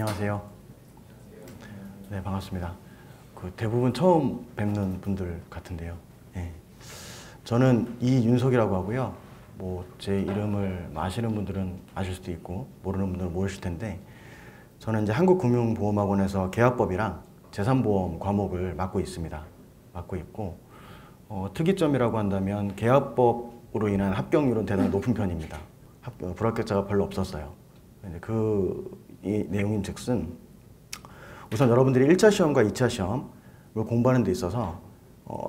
안녕하세요. 네, 반갑습니다. 대부분 처음 뵙는 분들 같은데요. 네. 저는 이윤석이라고 하고요. 제 이름을 아시는 분들은 아실 수도 있고 모르는 분들은 모르실 텐데, 저는 이제 한국금융보험학원에서 계약법이랑 재산보험 과목을 맡고 있습니다. 맡고 있고, 특이점이라고 한다면 계약법으로 인한 합격률은 대단히 높은 편입니다. 불합격자가 별로 없었어요. 이 내용인즉슨, 우선 여러분들이 1차 시험과 2차 시험을 공부하는 데 있어서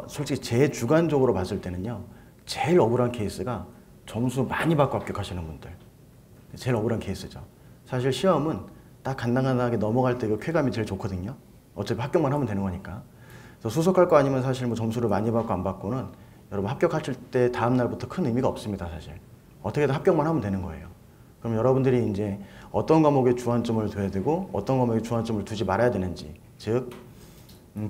솔직히 제 주관적으로 봤을 때는요, 제일 억울한 케이스가 점수 많이 받고 합격하시는 분들. 제일 억울한 케이스죠. 사실 시험은 딱 간당간당하게 넘어갈 때 그 쾌감이 제일 좋거든요. 어차피 합격만 하면 되는 거니까. 그래서 수석할 거 아니면 사실 점수를 많이 받고 안 받고는 여러분 합격하실 때 다음 날부터 큰 의미가 없습니다, 사실. 어떻게든 합격만 하면 되는 거예요. 그럼 여러분들이 이제 어떤 과목에 주안점을 둬야 되고 어떤 과목에 주안점을 두지 말아야 되는지, 즉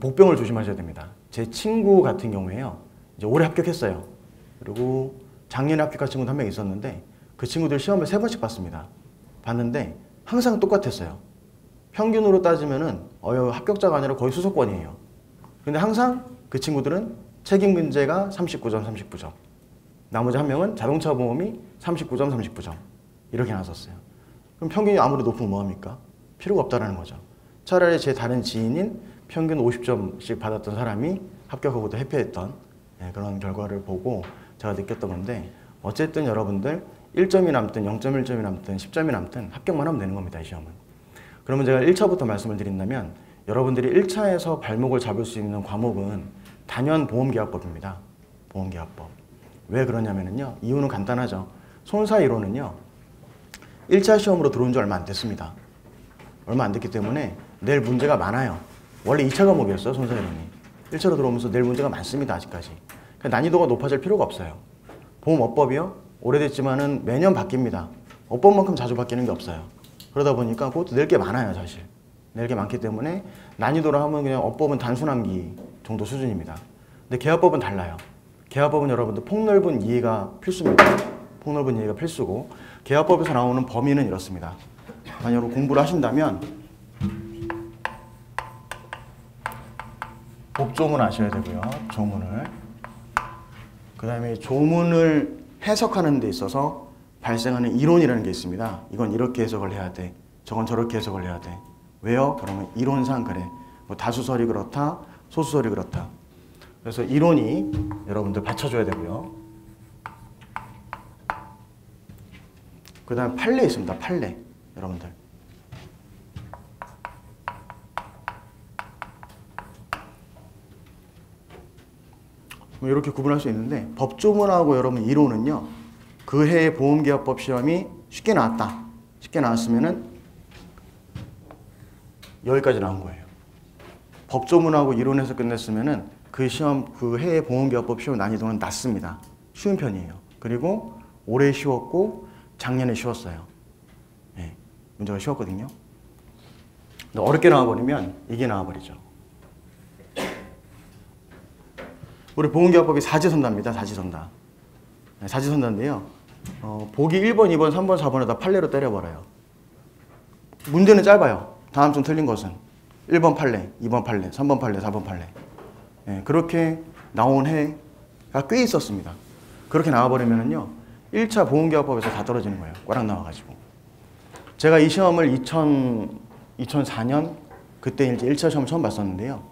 복병을 조심하셔야 됩니다. 제 친구 같은 경우에요, 이제 올해 합격했어요. 그리고 작년에 합격한 친구도 한 명 있었는데, 그 친구들 시험을 3번씩 봤습니다. 봤는데 항상 똑같았어요. 평균으로 따지면은 합격자가 아니라 거의 수석권이에요. 근데 항상 그 친구들은 책임 문제가 39점, 39점. 나머지 한 명은 자동차 보험이 39점, 39점. 이렇게 나왔었어요. 그럼 평균이 아무리 높으면 뭐합니까? 필요가 없다라는 거죠. 차라리 제 다른 지인인 평균 50점씩 받았던 사람이 합격하고 도 해피했던 그런 결과를 보고 제가 느꼈던 건데, 어쨌든 여러분들 1점이 남든 0.1점이 남든 10점이 남든 합격만 하면 되는 겁니다, 이 시험은. 그러면 제가 1차부터 말씀을 드린다면, 여러분들이 1차에서 발목을 잡을 수 있는 과목은 단연 보험계약법입니다. 보험계약법. 왜 그러냐면요, 이유는 간단하죠. 손사이론은요, 1차 시험으로 들어온 지 얼마 안 됐습니다. 얼마 안 됐기 때문에 낼 문제가 많아요. 원래 2차 과목이었어요, 손사이론이. 1차로 들어오면서 낼 문제가 많습니다, 아직까지. 난이도가 높아질 필요가 없어요. 보험업법이요, 오래됐지만은 매년 바뀝니다. 업법만큼 자주 바뀌는 게 없어요. 그러다 보니까 그것도 낼 게 많아요, 사실. 낼 게 많기 때문에 난이도로 하면 그냥 업법은 단순함기 정도 수준입니다. 근데 계약법은 달라요. 계약법은 여러분들 폭넓은 이해가 필수입니다. 폭넓은 이해가 필수고, 계약법에서 나오는 범위는 이렇습니다. 만약 공부를 하신다면 법조문 아셔야 되고요, 조문을. 그 다음에 조문을 해석하는 데 있어서 발생하는 이론이라는 게 있습니다. 이건 이렇게 해석을 해야 돼, 저건 저렇게 해석을 해야 돼. 왜요? 그러면 이론상 그래. 다수설이 그렇다, 소수설이 그렇다. 그래서 이론이 여러분들 받쳐줘야 되고요. 그 다음에 판례 있습니다. 판례. 여러분들. 이렇게 구분할 수 있는데, 법조문하고 여러분 이론은요, 그 해의 보험계약법 시험이 쉽게 나왔다. 쉽게 나왔으면은 여기까지 나온 거예요. 법조문하고 이론에서 끝냈으면은 그 시험, 그 해의 보험계약법 시험 난이도는 낮습니다. 쉬운 편이에요. 그리고 올해 쉬웠고 작년에 쉬웠어요. 네, 문제가 쉬웠거든요. 근데 어렵게 나와버리면 이게 나와버리죠. 우리 보험계약법이 사지선다입니다. 사지선다. 네, 사지선다인데요. 보기 1번, 2번, 3번, 4번을 다 판례로 때려버려요. 문제는 짧아요. 다음 중 틀린 것은 1번 판례, 2번 판례, 3번 판례, 4번 판례. 네, 그렇게 나온 해가 꽤 있었습니다. 그렇게 나와버리면은요, 1차 보험계약법에서 다 떨어지는 거예요. 꽉 나와가지고. 제가 이 시험을 2004년 그때 이제 1차 시험 처음 봤었는데요.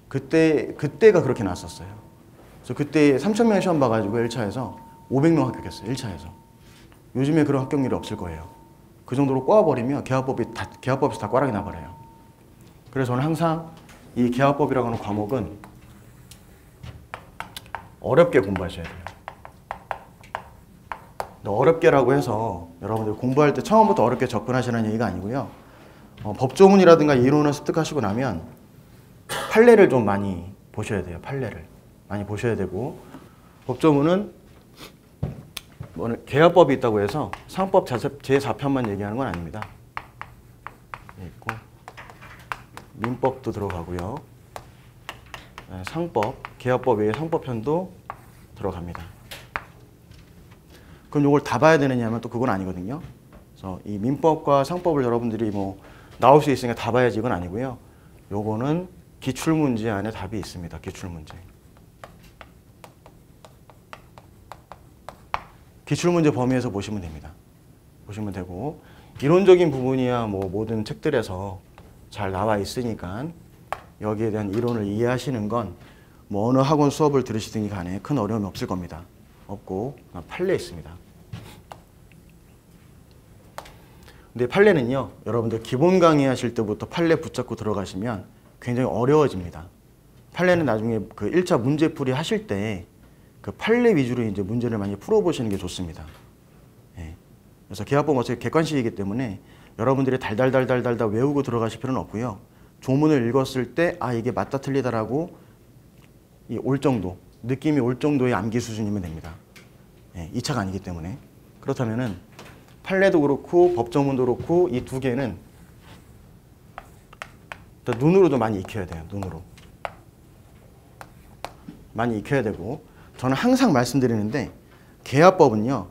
그때가 그렇게 나왔었어요. 그래서 그때 3,000명 시험 봐가지고 1차에서 500명 합격했어요. 1차에서. 요즘에 그런 합격률이 없을 거예요. 그 정도로 꼬아버리면 계약법에서 다 꽈락이 나버려요. 그래서 저는 항상 이 계약법이라고 하는 과목은 어렵게 공부하셔야 돼요. 어렵게라고 해서 여러분들 공부할 때 처음부터 어렵게 접근하시는 얘기가 아니고요. 법조문이라든가 이론을 습득하시고 나면 판례를 좀 많이 보셔야 돼요. 판례를 많이 보셔야 되고, 법조문은 계약법이 있다고 해서 상법 제4편만 얘기하는 건 아닙니다. 있고, 민법도 들어가고요. 상법, 계약법 외에 상법편도 들어갑니다. 그럼 이걸 다 봐야 되느냐 하면 또 그건 아니거든요. 그래서 이 민법과 상법을 여러분들이 나올 수 있으니까 다 봐야지 이건 아니고요. 요거는 기출문제 안에 답이 있습니다. 기출문제. 기출문제 범위에서 보시면 됩니다. 보시면 되고 이론적인 부분이야 뭐 모든 책들에서 잘 나와 있으니까 여기에 대한 이론을 이해하시는 건 뭐 어느 학원 수업을 들으시든지 간에 큰 어려움이 없을 겁니다. 없고 판례 있습니다. 근데 판례는요, 여러분들 기본 강의 하실 때부터 판례 붙잡고 들어가시면 굉장히 어려워집니다. 판례는 나중에 그 1차 문제풀이 하실 때 그 판례 위주로 이제 문제를 많이 풀어보시는 게 좋습니다. 예. 그래서 계약법 어차피 객관식이기 때문에 여러분들이 달달달달달달 외우고 들어가실 필요는 없고요. 조문을 읽었을 때 아 이게 맞다 틀리다라고 올 정도, 느낌이 올 정도의 암기 수준이면 됩니다. 예, 2차가 아니기 때문에. 그렇다면은 판례도 그렇고 법조문도 그렇고 이 두 개는 눈으로도 많이 익혀야 돼요. 눈으로. 많이 익혀야 되고 저는 항상 말씀드리는데 계약법은요.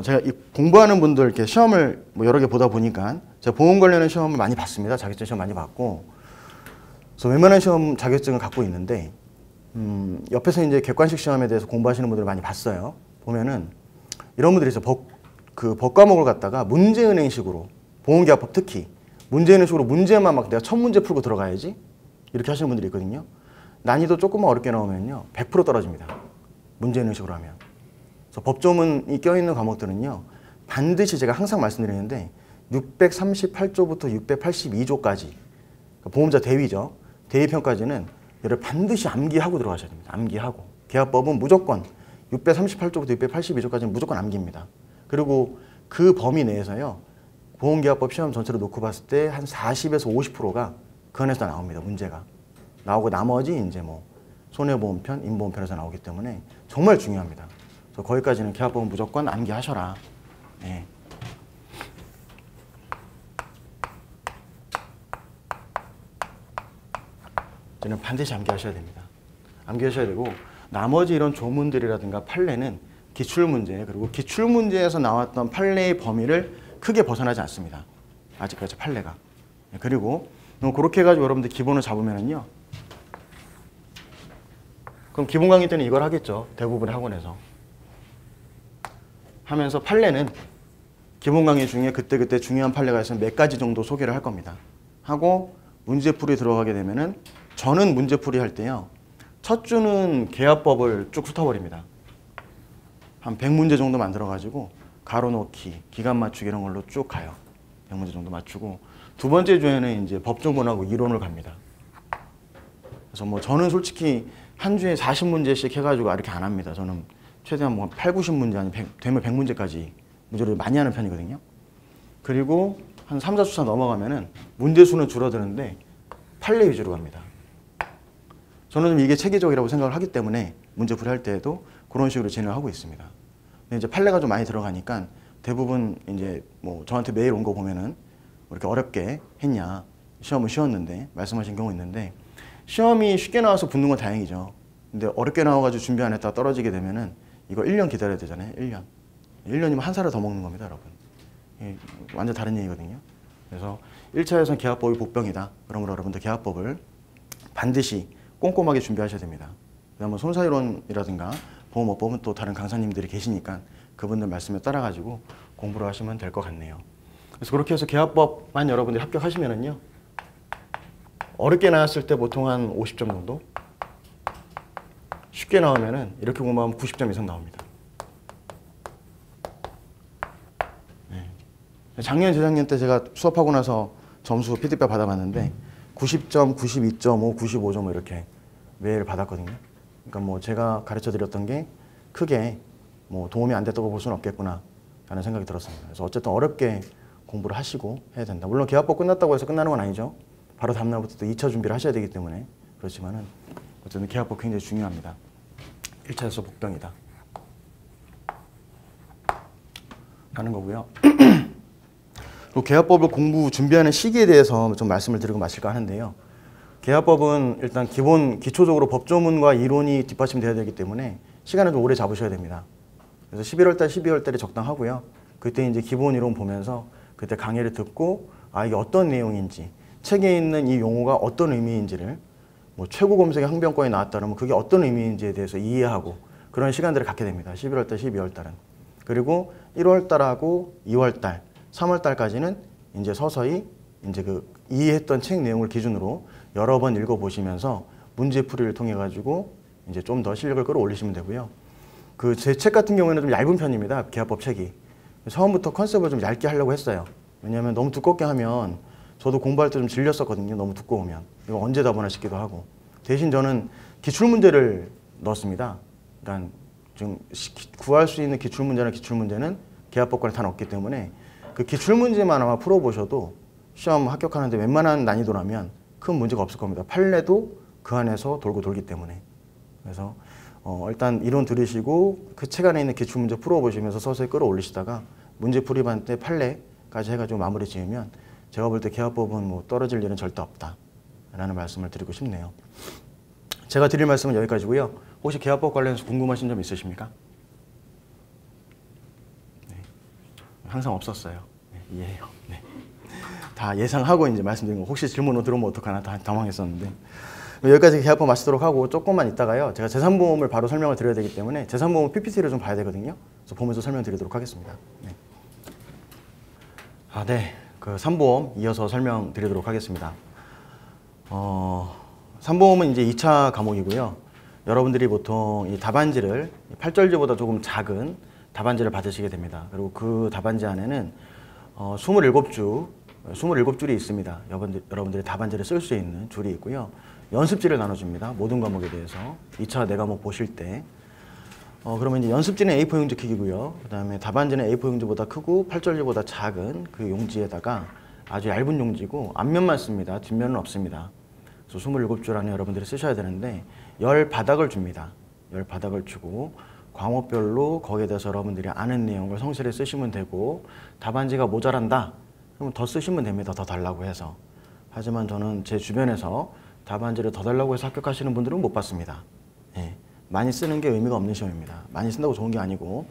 제가 공부하는 분들 이렇게 시험을 뭐 여러 개 보다 보니까 제가 보험 관련한 시험을 많이 봤습니다. 자격증 시험 많이 봤고 그래서 웬만한 시험 자격증을 갖고 있는데 옆에서 이제 객관식 시험에 대해서 공부하시는 분들을 많이 봤어요. 보면은 이런 분들이 있어요. 법 과목을 갖다가 문제은행식으로 보험계약법 특히 문제은행식으로 문제만 막 내가 첫 문제 풀고 들어가야지 이렇게 하시는 분들이 있거든요. 난이도 조금만 어렵게 나오면요 100% 떨어집니다. 문제은행식으로 하면. 그래서 법조문이 껴있는 과목들은요 반드시 제가 항상 말씀드리는데 638조부터 682조까지 보험자 대위죠. 대위편까지는 얘를 반드시 암기하고 들어가셔야 됩니다. 암기하고. 계약법은 무조건 638조부터 682조까지는 무조건 암기입니다. 그리고 그 범위 내에서요. 보험계약법 시험 전체로 놓고 봤을 때 한 40에서 50%가 그 안에서 나옵니다. 문제가. 나오고 나머지 이제 뭐 손해보험편, 임보험편에서 나오기 때문에 정말 중요합니다. 그래서 거기까지는 계약법은 무조건 암기하셔라. 네. 저는 반드시 암기하셔야 됩니다. 암기하셔야 되고 나머지 이런 조문들이라든가 판례는 기출문제 그리고 기출문제에서 나왔던 판례의 범위를 크게 벗어나지 않습니다. 아직까지 판례가. 그리고 그렇게 해가지고 여러분들 기본을 잡으면은요. 그럼 기본 강의 때는 이걸 하겠죠. 대부분의 학원에서. 하면서 판례는 기본 강의 중에 그때그때 중요한 판례가 있으면 몇 가지 정도 소개를 할 겁니다. 하고 문제풀이 들어가게 되면은 저는 문제풀이 할 때요. 첫 주는 계약법을 쭉 훑어버립니다. 한 100문제 정도 만들어가지고 가로 넣기, 기간 맞추기 이런 걸로 쭉 가요. 100문제 정도 맞추고 두 번째 주에는 이제 법조문하고 이론을 갑니다. 그래서 뭐 저는 솔직히 한 주에 40문제씩 해가지고 이렇게 안 합니다. 저는 최대한 뭐 8, 90문제 아니면 되면 100문제까지 문제를 많이 하는 편이거든요. 그리고 한 3, 4주차 넘어가면은 문제 수는 줄어드는데 판례 위주로 갑니다. 저는 좀 이게 체계적이라고 생각을 하기 때문에 문제풀이 할 때에도 그런 식으로 진행을 하고 있습니다. 근데 이제 판례가 좀 많이 들어가니까 대부분 이제 뭐 저한테 메일 온 거 보면은 이렇게 어렵게 했냐 시험은 쉬웠는데 말씀하신 경우 있는데 시험이 쉽게 나와서 붙는 건 다행이죠. 근데 어렵게 나와가지고 준비 안 했다가 떨어지게 되면은 이거 1년 기다려야 되잖아요. 1년. 1년이면 한 살을 더 먹는 겁니다, 여러분. 완전 다른 얘기거든요. 그래서 1차에서는 계약법이 복병이다. 그러므로 여러분들 계약법을 반드시 꼼꼼하게 준비하셔야 됩니다. 그다음에 손사이론이라든가 보험업법은 또 다른 강사님들이 계시니까 그분들 말씀에 따라가지고 공부를 하시면 될 것 같네요. 그래서 그렇게 해서 계약법만 여러분들이 합격하시면은요. 어렵게 나왔을 때 보통 한 50점 정도? 쉽게 나오면은 이렇게 공부하면 90점 이상 나옵니다. 네. 작년, 재작년 때 제가 수업하고 나서 점수 피드백 받아봤는데 90점, 92.5, 95점 이렇게 매일 받았거든요. 그러니까 뭐 제가 가르쳐 드렸던 게 크게 뭐 도움이 안 됐다고 볼 수는 없겠구나 라는 생각이 들었습니다. 그래서 어쨌든 어렵게 공부를 하시고 해야 된다. 물론 계약법 끝났다고 해서 끝나는 건 아니죠. 바로 다음날부터 또 2차 준비를 하셔야 되기 때문에 그렇지만은 어쨌든 계약법 굉장히 중요합니다. 1차에서 복병이다 라는 거고요. 그리고 계약법을 공부 준비하는 시기에 대해서 좀 말씀을 드리고 마실까 하는데요. 계약법은 일단 기초적으로 법조문과 이론이 뒷받침돼야 되기 때문에 시간을 좀 오래 잡으셔야 됩니다. 그래서 11월 달, 12월 달이 적당하고요. 그때 이제 기본 이론 보면서 그때 강의를 듣고 아, 이게 어떤 내용인지, 책에 있는 이 용어가 어떤 의미인지를 뭐 최고 검색의 항변권이 나왔다 그러면 그게 어떤 의미인지에 대해서 이해하고 그런 시간들을 갖게 됩니다. 11월 달, 12월 달은. 그리고 1월 달하고 2월 달, 3월 달까지는 이제 서서히 이제 그 이해했던 책 내용을 기준으로 여러 번 읽어보시면서 문제풀이를 통해 가지고 이제 좀 더 실력을 끌어올리시면 되고요. 그 제 책 같은 경우에는 좀 얇은 편입니다. 계약법 책이. 처음부터 컨셉을 좀 얇게 하려고 했어요. 왜냐하면 너무 두껍게 하면 저도 공부할 때 좀 질렸었거든요. 너무 두꺼우면. 이거 언제 다 보나 싶기도 하고. 대신 저는 기출문제를 넣었습니다. 그러니까 좀 구할 수 있는 기출문제는 계약법권에 다 넣었기 때문에 그 기출문제만 아마 풀어보셔도 시험 합격하는데 웬만한 난이도라면 큰 문제가 없을 겁니다. 판례도 그 안에서 돌고 돌기 때문에. 그래서 일단 이론 들으시고 그 책 안에 있는 기출문제 풀어보시면서 서서히 끌어올리시다가 문제풀이반 때 판례까지 해가지고 마무리 지으면 제가 볼 때 계약법은 뭐 떨어질 일은 절대 없다라는 말씀을 드리고 싶네요. 제가 드릴 말씀은 여기까지고요. 혹시 계약법 관련해서 궁금하신 점 있으십니까? 네. 항상 없었어요. 네, 이해해요. 네. 다 예상하고 이제 말씀드린 거 혹시 질문으로 들어오면 어떡하나 다 당황했었는데 여기까지 계약법 마치도록 하고 조금만 있다가요. 제가 재산보험을 바로 설명을 드려야 되기 때문에 재산보험 PPT를 좀 봐야 되거든요. 그래서 보면서 설명드리도록 하겠습니다. 네. 네. 그 3보험 이어서 설명드리도록 하겠습니다. 3보험은 이제 2차 과목이고요. 여러분들이 보통 이 답안지를 8절지보다 조금 작은 답안지를 받으시게 됩니다. 그리고 그 답안지 안에는 27줄이 있습니다. 여러분들이 답안지를 쓸 수 있는 줄이 있고요. 연습지를 나눠줍니다. 모든 과목에 대해서 2차 네 과목 보실 때 그러면 이제 연습지는 A4 용지 크기고요. 그 다음에 답안지는 A4 용지보다 크고 8절지보다 작은 그 용지에다가 아주 얇은 용지고 앞면만 씁니다. 뒷면은 없습니다. 그래서 27줄 안에 여러분들이 쓰셔야 되는데 10바닥을 줍니다. 10바닥을 주고 과목별로 거기에 대해서 여러분들이 아는 내용을 성실히 쓰시면 되고 답안지가 모자란다? 그럼 더 쓰시면 됩니다. 더 달라고 해서. 하지만 저는 제 주변에서 답안지를 더 달라고 해서 합격하시는 분들은 못 봤습니다. 예. 많이 쓰는 게 의미가 없는 시험입니다. 많이 쓴다고 좋은 게 아니고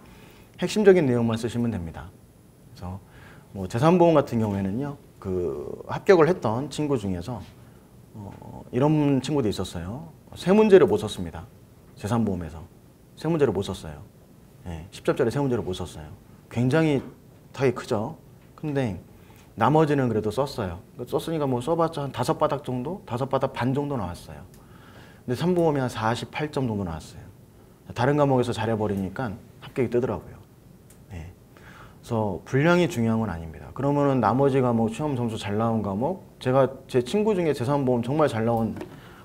핵심적인 내용만 쓰시면 됩니다. 그래서 뭐 재산보험 같은 경우에는요, 그 합격을 했던 친구 중에서 이런 친구도 있었어요. 세 문제를 못 썼습니다. 재산보험에서 세 문제를 못 썼어요. 예. 10점짜리 세 문제를 못 썼어요. 굉장히 타격이 크죠. 근데 나머지는 그래도 썼어요. 썼으니까 뭐 써봤자 한 5바닥 정도? 5바닥 반 정도 나왔어요. 근데 3보험이 한 48점 정도 나왔어요. 다른 과목에서 잘해버리니까 합격이 뜨더라고요. 네. 그래서 분량이 중요한 건 아닙니다. 그러면은 나머지 과목 시험 점수 잘 나온 과목, 제 친구 중에 재산보험 정말 잘 나온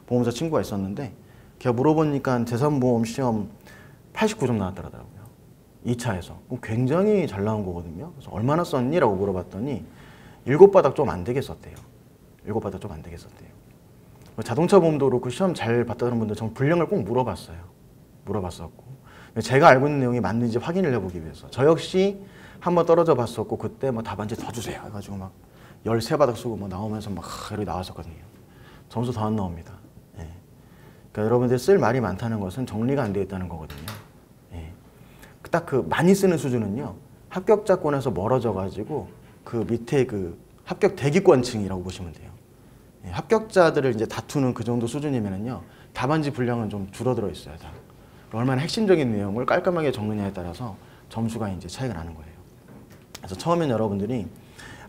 보험사 친구가 있었는데 걔가 물어보니까 재산보험 시험 89점 나왔더라고요. 2차에서. 굉장히 잘 나온 거거든요. 그래서 얼마나 썼니? 라고 물어봤더니 7바닥 좀 안 되게 썼대요. 7바닥 좀 안 되게 썼대요. 자동차 보험도 그렇고 시험 잘 봤다는 분들 전 분량을 꼭 물어봤어요. 물어봤었고 제가 알고 있는 내용이 맞는지 확인을 해보기 위해서 저 역시 한번 떨어져 봤었고 그때 뭐 답안지 더 주세요 해가지고 막 13바닥 쓰고 뭐 나오면서 막 이렇게 나왔었거든요. 점수 더 안 나옵니다. 예. 그러니까 여러분들 쓸 말이 많다는 것은 정리가 안 되어 있다는 거거든요. 예. 딱 그 많이 쓰는 수준은요, 합격자권에서 멀어져 가지고 그 밑에 그 합격 대기권층이라고 보시면 돼요. 예, 합격자들을 이제 다투는 그 정도 수준이면은요, 답안지 분량은 좀 줄어들어 있어요. 다. 얼마나 핵심적인 내용을 깔끔하게 적느냐에 따라서 점수가 이제 차이가 나는 거예요. 그래서 처음엔 여러분들이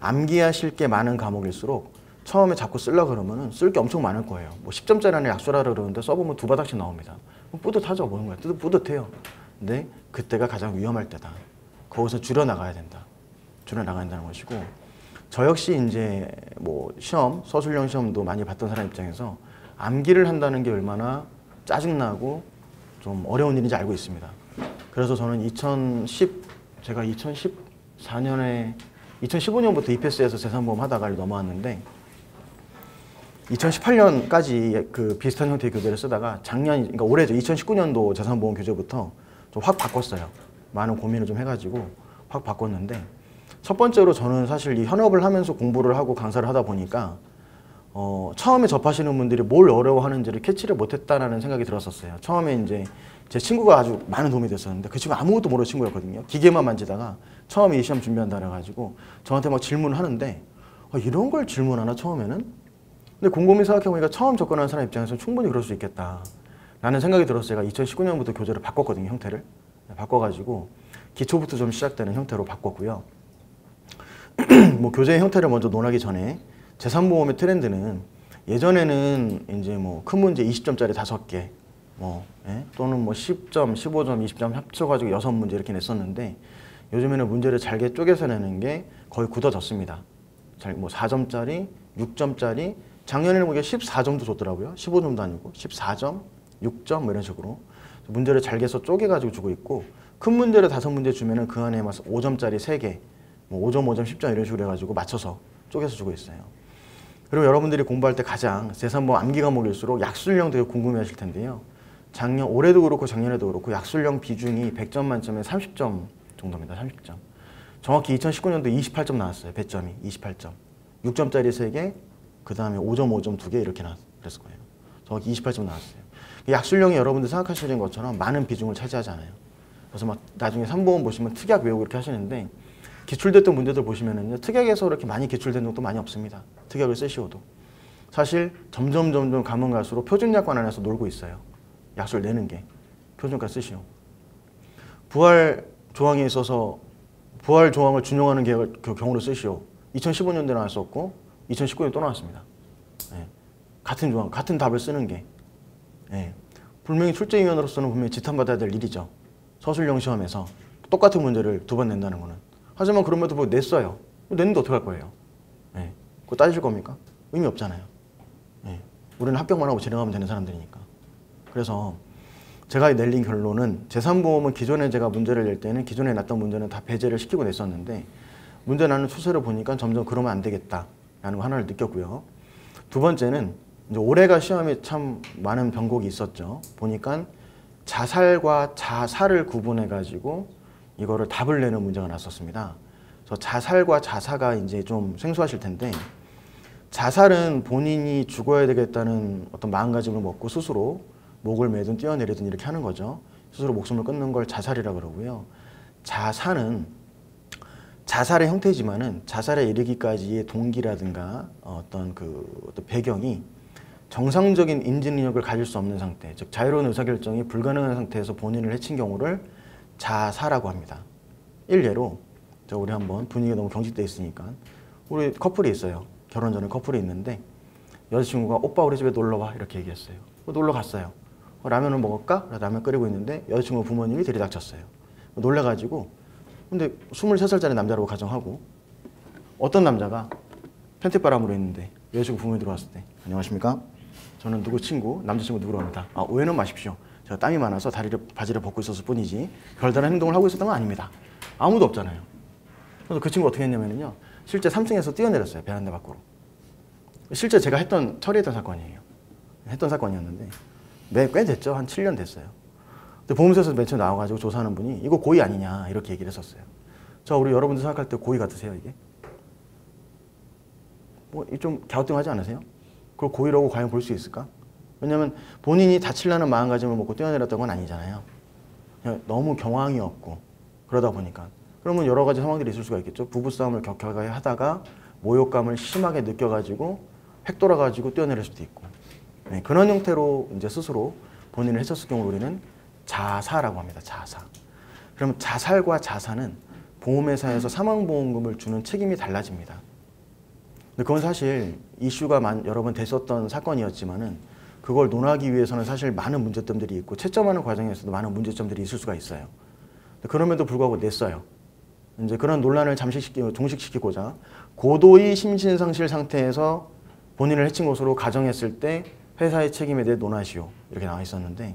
암기하실 게 많은 과목일수록 처음에 자꾸 쓰려고 그러면은 쓸 게 엄청 많을 거예요. 뭐 10점짜리 안에 약수라고 그러는데 써보면 2바닥씩 나옵니다. 뿌듯하죠, 보는 거예요. 뿌듯해요. 근데 그때가 가장 위험할 때다. 거기서 줄여나가야 된다. 줄여나가야 된다는 것이고, 저 역시 이제 뭐 시험, 서술형 시험도 많이 봤던 사람 입장에서 암기를 한다는 게 얼마나 짜증나고 좀 어려운 일인지 알고 있습니다. 그래서 저는 제가 2015년부터 EPS에서 재산보험 하다가 넘어왔는데 2018년까지 그 비슷한 형태의 교재를 쓰다가 그러니까 올해죠. 2019년도 재산보험 교재부터 좀 확 바꿨어요. 많은 고민을 좀 해가지고 확 바꿨는데, 첫 번째로 저는 사실 이 현업을 하면서 공부를 하고 강사를 하다 보니까 처음에 접하시는 분들이 뭘 어려워하는지를 캐치를 못했다라는 생각이 들었었어요. 처음에 이제 제 친구가 아주 많은 도움이 됐었는데 그 친구 아무것도 모르는 친구였거든요. 기계만 만지다가 처음에 이 시험 준비한다 그래가지고 저한테 막 질문을 하는데 이런 걸 질문하나 처음에는? 근데 곰곰이 생각해보니까 처음 접근하는 사람 입장에서는 충분히 그럴 수 있겠다 라는 생각이 들어서 제가 2019년부터 교재를 바꿨거든요. 형태를 바꿔가지고 기초부터 좀 시작되는 형태로 바꿨고요. 뭐 교재의 형태를 먼저 논하기 전에 재산보험의 트렌드는 예전에는 이제 뭐 큰 문제 20점짜리 5개 또는 뭐 10점, 15점, 20점 합쳐가지고 6문제 이렇게 냈었는데 요즘에는 문제를 잘게 쪼개서 내는 게 거의 굳어졌습니다. 뭐 4점짜리, 6점짜리, 작년에는 뭐 14점도 줬더라고요. 15점도 아니고 14점, 6점 뭐 이런 식으로 문제를 잘게서 쪼개가지고 주고 있고 큰 문제를 5문제 주면은 그 안에 5점짜리 3개, 뭐 5점, 5점, 10점 이런 식으로 해가지고 맞춰서 쪼개서 주고 있어요. 그리고 여러분들이 공부할 때 가장 재산보험 암기 과목일수록 약술령 되게 궁금해 하실 텐데요. 올해도 그렇고 작년에도 그렇고 약술령 비중이 100점 만점에 30점 정도입니다. 30점. 정확히 2019년도 28점 나왔어요. 배점이 28점. 6점짜리 3개, 그 다음에 5점, 5점 2개 이렇게 그랬을 거예요. 정확히 28점 나왔어요. 약술령이 여러분들 생각하시는 것처럼 많은 비중을 차지하잖아요. 그래서 막 나중에 3보험 보시면 특약 외우고 이렇게 하시는데 기출됐던 문제들 보시면은요, 특약에서 그렇게 많이 기출된 적도 많이 없습니다. 특약을 쓰시오도. 사실 점점 가면 갈수록 표준약관 안에서 놀고 있어요. 약술 내는 게. 표준가 쓰시오. 부활 조항에 있어서 부활 조항을 준용하는 경우로 쓰시오. 2015년도에 나왔었고 2019년에 또 나왔습니다. 예. 같은 조항, 같은 답을 쓰는 게. 예. 분명히 출제위원으로서는 분명히 지탄받아야 될 일이죠. 서술형 시험에서 똑같은 문제를 2번 낸다는 거는. 하지만 그럼에도 뭐 냈어요. 냈는데 어떡할 거예요? 예. 그거 따지실 겁니까? 의미 없잖아요. 예. 우리는 합격만 하고 진행하면 되는 사람들이니까. 그래서 제가 내린 결론은 재산보험은 기존에 제가 문제를 낼 때는 기존에 냈던 문제는 다 배제를 시키고 냈었는데 문제 나는 추세를 보니까 점점 그러면 안 되겠다라는 거 하나를 느꼈고요. 두 번째는 이제 올해가 시험에 참 많은 변곡이 있었죠. 보니까 자살과 자사를 구분해 가지고 이거를 답을 내는 문제가 났었습니다. 그래서 자살과 자사가 이제 좀 생소하실 텐데 자살은 본인이 죽어야 되겠다는 어떤 마음가짐을 먹고 스스로 목을 매든 뛰어내리든 이렇게 하는 거죠. 스스로 목숨을 끊는 걸 자살이라고 그러고요. 자사는 자살의 형태지만은 자살에 이르기까지의 동기라든가 어떤 배경이 정상적인 인지 능력을 가질 수 없는 상태, 즉 자유로운 의사결정이 불가능한 상태에서 본인을 해친 경우를 자사라고 합니다. 일례로 우리 한번 분위기가 너무 경직돼 있으니까 우리 커플이 있어요. 결혼 전에 커플이 있는데 여자친구가 오빠 우리 집에 놀러와 이렇게 얘기했어요. 놀러 갔어요. 라면을 먹을까? 라면 끓이고 있는데 여자친구 부모님이 들이닥쳤어요. 놀래가지고 근데 23살짜리 남자라고 가정하고 어떤 남자가 팬티바람으로 있는데 여자친구 부모님이 들어왔을 때 안녕하십니까? 저는 누구 친구, 남자친구 누구로 합니다. 오해는 마십시오. 제가 땀이 많아서 바지를 벗고 있었을 뿐이지 별다른 행동을 하고 있었던 건 아닙니다. 아무도 없잖아요. 그래서 그 친구 어떻게 했냐면요. 실제 3층에서 뛰어내렸어요. 베란다 밖으로. 실제 제가 처리했던 사건이에요. 했던 사건이었는데 꽤 됐죠. 한 7년 됐어요. 근데 보험사에서 맨 처음 나와가지고 조사하는 분이 이거 고의 아니냐 이렇게 얘기를 했었어요. 우리 여러분들 생각할 때 고의 같으세요 이게? 뭐 좀 갸우뚱하지 않으세요? 그걸 고의라고 과연 볼 수 있을까? 왜냐면 본인이 다치려는 마음가짐을 먹고 뛰어내렸던 건 아니잖아요. 그냥 너무 경황이 없고 그러다 보니까. 그러면 여러 가지 상황들이 있을 수가 있겠죠. 부부싸움을 격하게 하다가 모욕감을 심하게 느껴가지고 획 돌아가지고 뛰어내릴 수도 있고. 네, 그런 형태로 이제 스스로 본인을 해쳤을 경우 우리는 자사라고 합니다. 자사. 그러면 자살과 자사는 보험회사에서 사망보험금을 주는 책임이 달라집니다. 근데 그건 사실 이슈가 여러 번 됐었던 사건이었지만은 그걸 논하기 위해서는 사실 많은 문제점들이 있고 채점하는 과정에서도 많은 문제점들이 있을 수가 있어요. 그럼에도 불구하고 냈어요. 이제 그런 논란을 종식시키고자 고도의 심신상실 상태에서 본인을 해친 것으로 가정했을 때 회사의 책임에 대해 논하시오 이렇게 나와 있었는데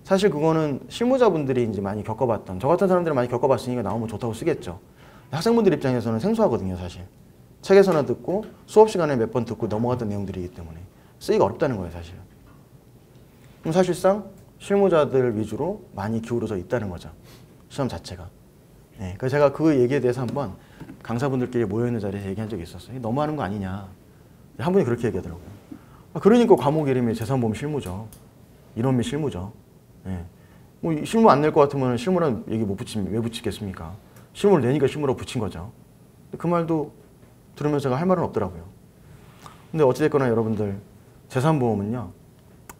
사실 그거는 실무자분들이 이제 많이 겪어봤던 저 같은 사람들은 많이 겪어봤으니까 나오면 좋다고 쓰겠죠. 학생분들 입장에서는 생소하거든요. 사실 책에서나 듣고 수업 시간에 몇 번 듣고 넘어갔던 내용들이기 때문에 쓰기가 어렵다는 거예요. 사실. 그럼 사실상 실무자들 위주로 많이 기울어져 있다는 거죠. 시험 자체가. 네, 그래서 제가 그 얘기에 대해서 한번 강사분들끼리 모여있는 자리에서 얘기한 적이 있었어요. 너무하는 거 아니냐. 한 분이 그렇게 얘기하더라고요. 그러니까 과목 이름이 재산보험 실무죠. 이론미 실무죠. 네. 뭐 실무 안 낼 것 같으면 실무란 얘기 못 붙이면 왜 붙이겠습니까? 실무를 내니까 실무라고 붙인 거죠. 그 말도 들으면서 제가 할 말은 없더라고요. 근데 어찌됐거나 여러분들 재산보험은요,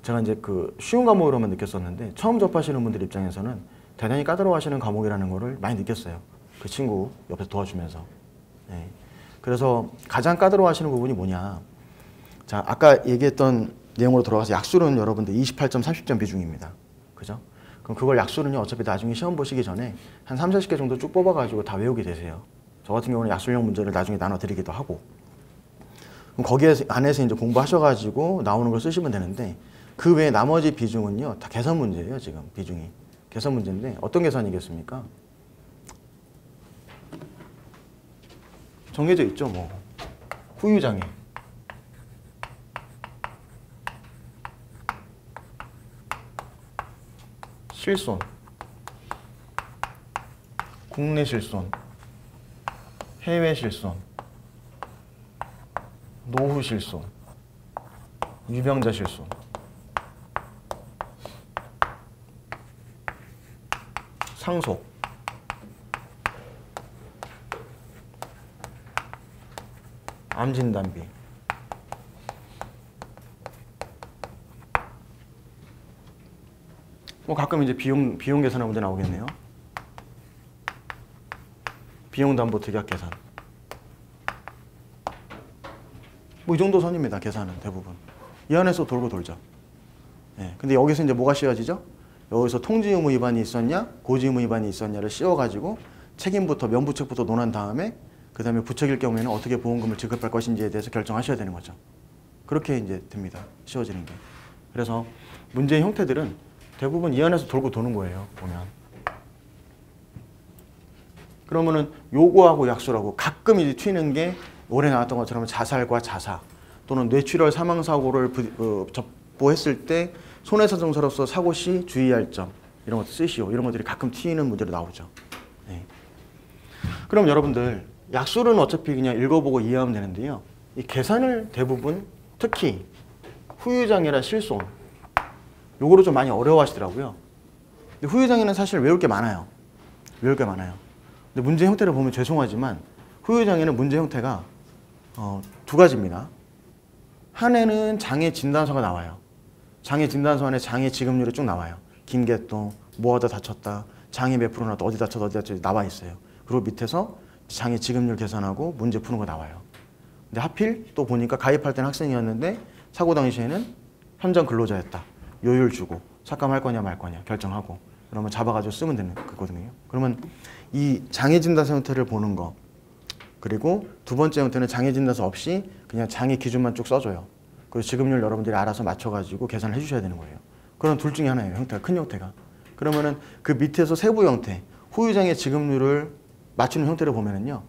제가 이제 그 쉬운 과목으로만 느꼈었는데 처음 접하시는 분들 입장에서는 대단히 까다로워하시는 과목이라는 거를 많이 느꼈어요. 그 친구 옆에서 도와주면서. 네. 그래서 가장 까다로워하시는 부분이 뭐냐. 자, 아까 얘기했던 내용으로 돌아가서 약술은 여러분들 28점, 30점 비중입니다. 그죠? 그럼 그걸 약술은요, 어차피 나중에 시험 보시기 전에 한 3, 40개 정도 쭉 뽑아가지고 다 외우게 되세요. 저 같은 경우는 약술형 문제를 나중에 나눠드리기도 하고. 그럼 거기에 안에서 이제 공부하셔가지고 나오는 걸 쓰시면 되는데, 그 외에 나머지 비중은요, 다 계산 문제예요, 지금 비중이. 계산 문제인데, 어떤 계산이겠습니까? 정해져 있죠, 뭐. 후유장애. 실손. 국내 실손. 해외 실손. 노후 실손. 유병자 실손. 상속. 암 진단비. 뭐 가끔 이제 비용 계산할 문제 나오겠네요. 비용 담보 특약 계산. 뭐 이 정도 선입니다. 계산은 대부분. 이 안에서 돌고 돌죠. 예. 근데 여기서 이제 뭐가 씌워지죠? 여기서 통지 의무 위반이 있었냐, 고지 의무 위반이 있었냐를 씌워가지고 책임부터 면부책부터 논한 다음에 그 다음에 부책일 경우에는 어떻게 보험금을 지급할 것인지에 대해서 결정하셔야 되는 거죠. 그렇게 이제 됩니다. 씌워지는 게. 그래서 문제의 형태들은 대부분 이 안에서 돌고 도는 거예요. 보면. 그러면은 요거하고 약술하고 가끔 이제 튀는 게 올해 나왔던 것처럼 자살과 자사 또는 뇌출혈 사망사고를 접보했을 때 손해사정서로서 사고 시 주의할 점 이런 것도 쓰시오. 이런 것들이 가끔 튀는 문제로 나오죠. 네. 그럼 여러분들 약술은 어차피 그냥 읽어보고 이해하면 되는데요. 이 계산을 대부분 특히 후유장애나 실손 요거를 좀 많이 어려워하시더라고요. 근데 후유장애는 사실 외울 게 많아요. 외울 게 많아요. 근데 문제 형태를 보면 죄송하지만 후유장애는 문제 형태가 두 가지입니다. 하나는 장애 진단서가 나와요. 장애 진단서 안에 장애 지급률이 쭉 나와요. 김개똥, 뭐하다 다쳤다, 장애 몇 프로 나왔다, 어디 다쳤다 나와 있어요. 그리고 밑에서 장애 지급률 계산하고 문제 푸는 거 나와요. 근데 하필 또 보니까 가입할 때는 학생이었는데 사고 당시에는 현장 근로자였다. 요율 주고 삭감할 거냐 말 거냐 결정하고 그러면 잡아가지고 쓰면 되는 거거든요. 그러면 이 장애 진단서 형태를 보는 거 그리고 두 번째 형태는 장애 진단서 없이 그냥 장애 기준만 쭉 써줘요. 그리고 지급률 여러분들이 알아서 맞춰가지고 계산을 해주셔야 되는 거예요. 그럼 둘 중에 하나예요. 형태가 큰 형태가. 그러면은 그 밑에서 세부 형태 후유장애 지급률을 맞추는 형태를 보면은요.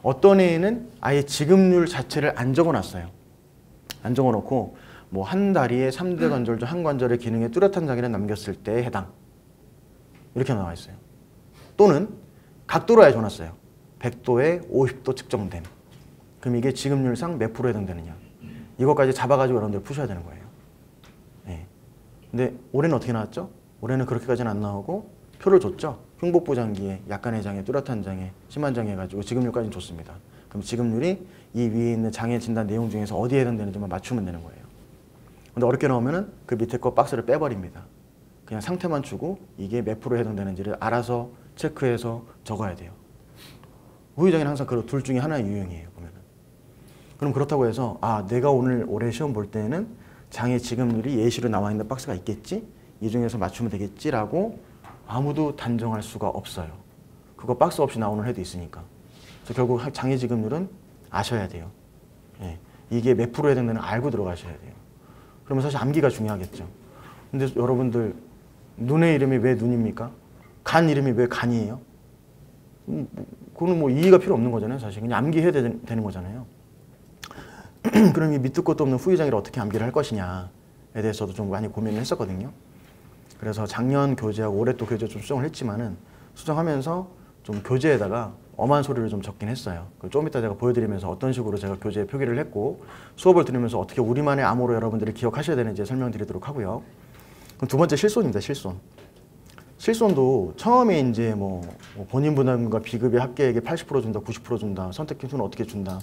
어떤 애는 아예 지급률 자체를 안 적어놨어요. 안 적어놓고 뭐 한 다리에 3대 관절 중 한 관절의 기능에 뚜렷한 장애를 남겼을 때에 해당. 이렇게 나와 있어요. 또는 각도로 아예 줘놨어요. 100도에 50도 측정된. 그럼 이게 지급률상 몇 프로에 해당되느냐. 이것까지 잡아가지고 여러분들 푸셔야 되는 거예요. 네. 근데 올해는 어떻게 나왔죠? 올해는 그렇게까지는 안 나오고 표를 줬죠. 흉복부 장기에 약간의 장애, 뚜렷한 장애, 심한 장애 해가지고 지급률까지는 줬습니다. 그럼 지급률이 이 위에 있는 장애 진단 내용 중에서 어디에 해당되는지만 맞추면 되는 거예요. 근데 어렵게 나오면은 그 밑에 거 박스를 빼버립니다. 그냥 상태만 주고 이게 몇 프로에 해당되는지를 알아서 체크해서 적어야 돼요. 후유장애는 항상 그 둘 중에 하나의 유형이에요. 보면은. 그럼 그렇다고 해서 아 내가 올해 시험 볼 때는 장애 지급률이 예시로 나와 있는 박스가 있겠지? 이 중에서 맞추면 되겠지라고 아무도 단정할 수가 없어요. 그거 박스 없이 나오는 해도 있으니까. 그래서 결국 장애 지급률은 아셔야 돼요. 예. 이게 몇 프로에 해당되는 알고 들어가셔야 돼요. 그러면 사실 암기가 중요하겠죠. 근데 여러분들 눈의 이름이 왜 눈입니까? 간 이름이 왜 간이에요? 그거는 뭐 이해가 필요 없는 거잖아요. 사실 그냥 암기해야 되는 거잖아요. 그럼 이 밑도 끝도 없는 후유장애를 어떻게 암기를 할 것이냐에 대해서도 좀 많이 고민을 했었거든요. 그래서 작년 교재하고 올해 또 교재 좀 수정을 했지만은 수정하면서 좀 교재에다가 엄한 소리를 좀 적긴 했어요. 좀 이따 제가 보여드리면서 어떤 식으로 제가 교재에 표기를 했고 수업을 들으면서 어떻게 우리만의 암호로 여러분들이 기억하셔야 되는지 설명드리도록 하고요. 그럼 두 번째 실손입니다. 실손. 실손도 처음에 이제 뭐 본인 부담과 비급여 합계액의 80% 준다, 90% 준다, 선택 기수는 어떻게 준다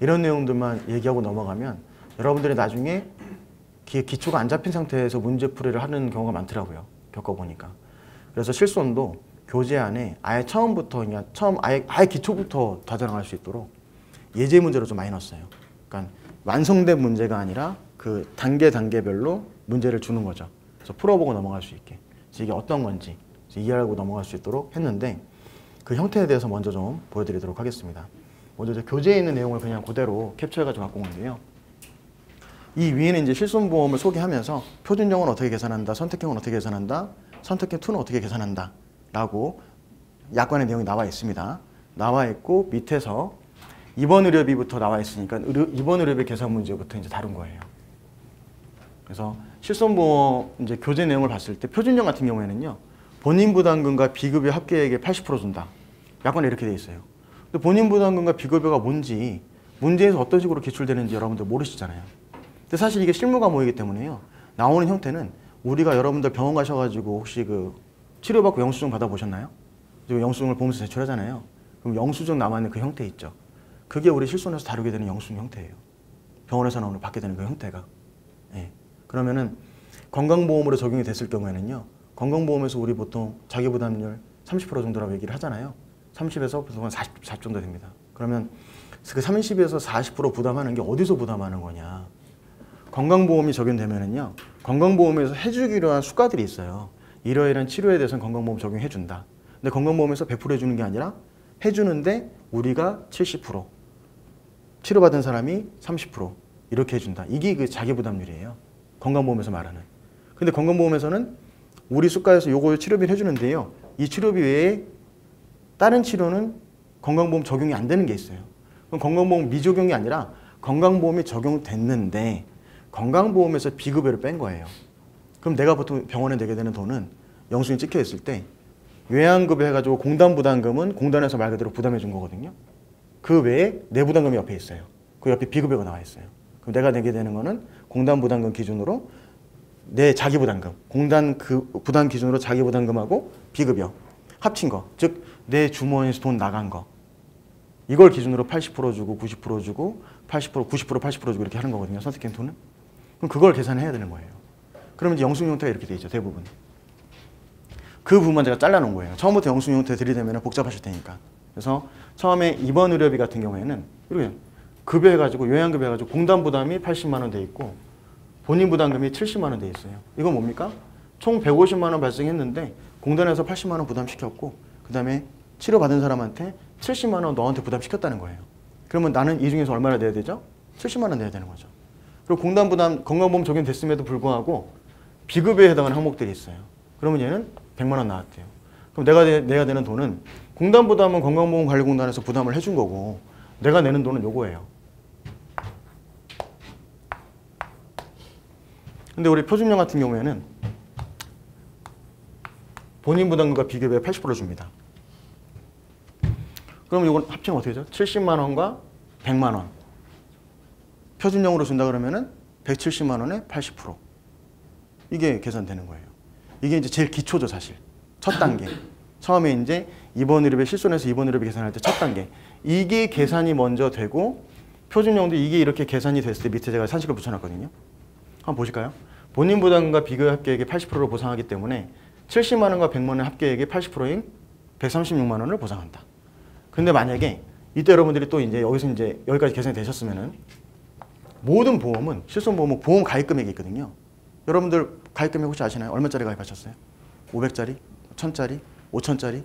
이런 내용들만 얘기하고 넘어가면 여러분들이 나중에 기초가 안 잡힌 상태에서 문제 풀이를 하는 경우가 많더라고요. 겪어보니까. 그래서 실손도 교재 안에 아예 처음부터 그냥 아예 기초부터 다져나갈 수 있도록 예제 문제로 좀 많이 넣었어요. 그러니까 완성된 문제가 아니라 그 단계별로 문제를 주는 거죠. 그래서 풀어보고 넘어갈 수 있게. 그래서 이게 어떤 건지 이해하고 넘어갈 수 있도록 했는데 그 형태에 대해서 먼저 좀 보여드리도록 하겠습니다. 먼저 이제 교재에 있는 내용을 그냥 그대로 캡처해가지고 갖고 온 건데요. 이 위에는 이제 실손보험을 소개하면서 표준형은 어떻게 계산한다, 선택형은 어떻게 계산한다, 선택형 2는 어떻게 계산한다 라고 약관의 내용이 나와 있습니다. 나와 있고 밑에서 입원 의료비부터 나와 있으니까 입원 의료비 계산 문제부터 이제 다룬 거예요. 그래서 실손보험 이제 교재 내용을 봤을 때 표준형 같은 경우에는요. 본인 부담금과 비급여 합계액의 80% 준다. 약관에 이렇게 돼 있어요. 근데 본인 부담금과 비급여가 뭔지 문제에서 어떤 식으로 기출되는지 여러분들 모르시잖아요. 근데 사실 이게 실무 과목이기 때문에요. 나오는 형태는 우리가 여러분들 병원 가셔가지고 혹시 그 치료받고 영수증 받아보셨나요? 영수증을 보면서 제출하잖아요. 그럼 영수증 남아있는 그 형태 있죠. 그게 우리 실손에서 다루게 되는 영수증 형태예요. 병원에서 나오는 받게 되는 그 형태가. 예. 그러면은 건강보험으로 적용이 됐을 경우에는요. 건강보험에서 우리 보통 자기부담률 30% 정도라고 얘기를 하잖아요. 30에서 보통 40 정도 됩니다. 그러면 그 30에서 40% 부담하는 게 어디서 부담하는 거냐. 건강보험이 적용되면은요. 건강보험에서 해주기로 한 수가들이 있어요. 이러이러한 치료에 대해서는 건강보험 적용해준다. 근데 건강보험에서 100% 해주는 게 아니라 해주는데 우리가 70%, 치료받은 사람이 30% 이렇게 해준다. 이게 그 자기부담률이에요. 건강보험에서 말하는. 근데 건강보험에서는 우리 수가에서 요거 치료비를 해주는데요. 이 치료비 외에 다른 치료는 건강보험 적용이 안 되는 게 있어요. 그럼 건강보험 미적용이 아니라 건강보험이 적용됐는데 건강보험에서 비급여를 뺀 거예요. 그럼 내가 보통 병원에 내게 되는 돈은 영수증이 찍혀 있을 때 요양급여 해가지고 공단부담금은 공단에서 말 그대로 부담해 준 거거든요. 그 외에 내 부담금이 옆에 있어요. 그 옆에 비급여가 나와 있어요. 그럼 내가 내게 되는 거는 공단부담금 기준으로 내 자기부담금, 공단 그 부담 기준으로 자기부담금하고 비급여 합친 거, 즉 내 주머니에서 돈 나간 거 이걸 기준으로 80% 주고 90% 주고 80%, 90%, 80% 주고 이렇게 하는 거거든요. 선택형 2는. 그럼 그걸 계산해야 되는 거예요. 그러면 이제 영수증 형태가 이렇게 돼 있죠. 대부분. 그 부분만 제가 잘라놓은 거예요. 처음부터 영수증 형태 들이대면 복잡하실 테니까. 그래서 처음에 입원 의료비 같은 경우에는 이렇게 급여해가지고 요양급여 해가지고 공단 부담이 80만 원 돼 있고 본인 부담금이 70만 원 돼 있어요. 이건 뭡니까? 총 150만 원 발생했는데 공단에서 80만 원 부담시켰고 그 다음에 치료받은 사람한테 70만 원 너한테 부담시켰다는 거예요. 그러면 나는 이 중에서 얼마나 내야 되죠? 70만 원 내야 되는 거죠. 그리고 공단 부담 건강보험 적용됐음에도 불구하고 비급여에 해당하는 항목들이 있어요. 그러면 얘는 100만 원 나왔대요. 그럼 내가 내야 되는 돈은 공단 부담은 건강보험관리공단에서 부담을 해준 거고 내가 내는 돈은 요거예요. 근데 우리 표준형 같은 경우에는 본인 부담금과 비급여에 80% 줍니다. 그럼 이건 합치면 어떻게 되죠? 70만 원과 100만 원. 표준형으로 준다 그러면은 170만 원에 80%. 이게 계산되는 거예요. 이게 이제 제일 기초죠, 사실. 첫 단계. 처음에 이제 입원 의료비 실손해서 입원 의료비 계산할 때 첫 단계. 이게 계산이 먼저 되고 표준형도 이게 이렇게 계산이 됐을 때 밑에 제가 산식을 붙여놨거든요. 한번 보실까요? 본인 부담금과 비급여 합계액의 80%를 보상하기 때문에 70만 원과 100만 원 합계액의 80%인 136만 원을 보상한다. 근데 만약에 이때 여러분들이 또 이제 여기서 이제 여기까지 계산이 되셨으면은 모든 보험은 실손보험은 보험 가입 금액이 있거든요. 여러분들 가입 금액 혹시 아시나요? 얼마짜리 가입하셨어요? 500짜리, 1000짜리, 5000짜리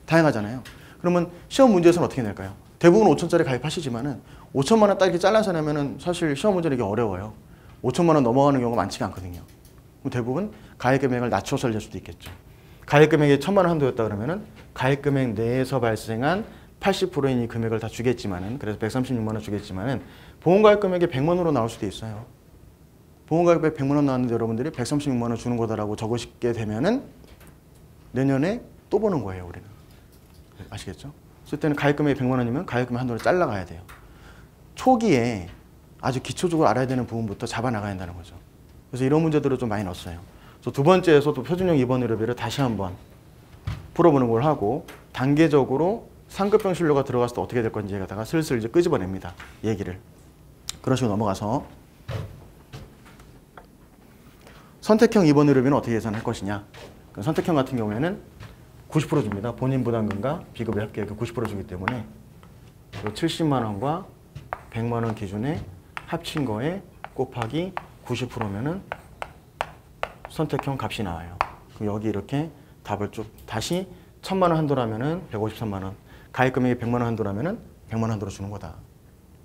다양하잖아요. 그러면 시험 문제에서는 어떻게 낼까요? 대부분 5000짜리 가입하시지만은 5천만 원 딱 이렇게 잘라서 내면은 사실 시험 문제는 이게 어려워요. 5천만 원 넘어가는 경우가 많지가 않거든요. 대부분 가입 금액을 낮춰서 낼 수도 있겠죠. 가입 금액이 1000만 원 한도였다 그러면은 가입 금액 내에서 발생한 80%인 이 금액을 다 주겠지만은 그래서 136만 원 주겠지만은 보험 가입 금액이 100만 원으로 나올 수도 있어요. 보험 가입액 100만 원 나왔는데 여러분들이 136만 원 주는 거다라고 적으시게 되면은 내년에 또 보는 거예요, 우리는. 아시겠죠? 그럴 때는 가입 금액이 100만 원이면 가입 금액 한도를 잘라가야 돼요. 초기에 아주 기초적으로 알아야 되는 부분부터 잡아 나가야 한다는 거죠. 그래서 이런 문제들을 좀 많이 넣었어요. 그래서 두 번째에서도 표준형 입원 의료비를 다시 한번 풀어보는 걸 하고 단계적으로 상급병 진료가 들어갔을 때 어떻게 될 건지 갖다가 슬슬 이제 끄집어냅니다. 얘기를. 그런 식으로 넘어가서 선택형 입원 의료비는 어떻게 계산할 것이냐. 선택형 같은 경우에는 90% 줍니다. 본인 부담금과 비급여 합계 90% 주기 때문에 70만 원과 100만 원 기준에 합친 거에 곱하기 90%면은 선택형 값이 나와요. 그럼 여기 이렇게 답을 쭉 다시 1000만 원 한도라면은 153만 원, 가입 금액이 100만 원 한도라면은 100만 원 한도로 주는 거다.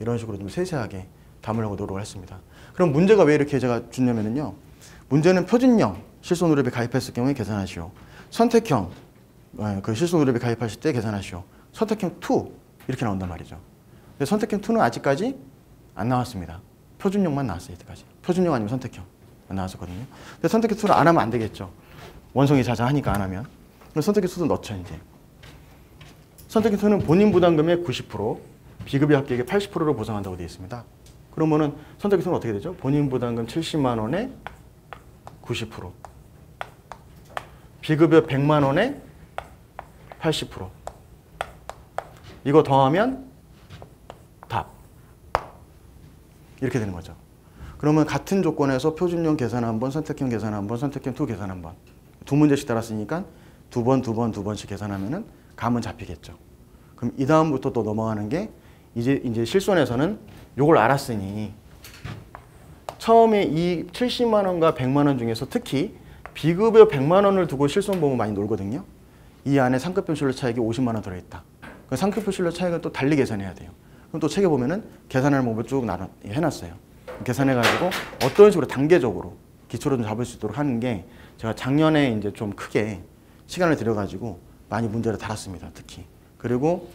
이런 식으로 좀 세세하게 담으려고 노력을 했습니다. 그럼 문제가 왜 이렇게 제가 주냐면은요. 문제는 표준형 실손의료비 가입했을 경우에 계산하시오. 선택형 그 실손의료비 가입하실 때 계산하시오. 선택형 2 이렇게 나온단 말이죠. 근데 선택형 2는 아직까지 안 나왔습니다. 표준형만 나왔어요. 이때까지. 표준형 아니면 선택형 나왔었거든요. 근데 선택형 2를 안 하면 안 되겠죠. 원성이 자자하니까 안 하면. 그럼 선택형 2도 넣죠. 이제. 선택형 2는 본인 부담금의 90%, 비급여 합계액의 80%로 보상한다고 되어 있습니다. 그러면은 선택형 2는 어떻게 되죠? 본인 부담금 70만 원에 90%, 비급여 100만 원에 80%. 이거 더하면 답. 이렇게 되는 거죠. 그러면 같은 조건에서 표준형 계산 한 번, 선택형 계산 한 번, 선택형 2 계산 한 번. 두 문제씩 따랐으니까 두 번씩 계산하면은 감은 잡히겠죠. 그럼 이 다음부터 또 넘어가는 게 이제 실손에서는 요걸 알았으니 처음에 이 70만 원과 100만 원 중에서 특히 비급여 100만 원을 두고 실손보험을 많이 놀거든요. 이 안에 상급병 실료 차익이 50만 원 들어있다. 그 상급병 실료 차익은 또 달리 계산해야 돼요. 그럼 또 책에 보면은 계산하는 방법을 쭉 해놨어요. 계산해가지고 어떤 식으로 단계적으로 기초로 좀 잡을 수 있도록 하는 게 제가 작년에 이제 좀 크게 시간을 들여가지고 많이 문제를 달았습니다. 특히. 그리고